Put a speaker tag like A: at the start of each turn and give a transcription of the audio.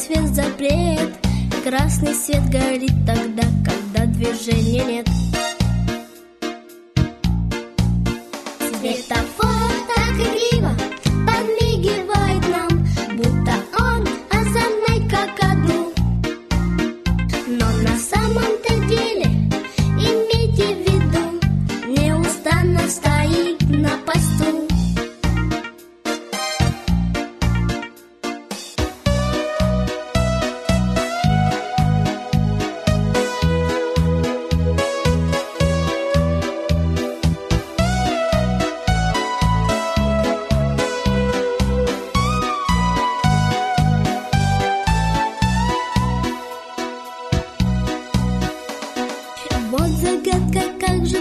A: свет запрет. Красный свет горит тогда, когда движения нет. Светофор так игриво подмигивает нам, будто он озорной какаду. Но на самом-то деле, имейте в виду, неустанно стоит на посту. Вот загадка, как же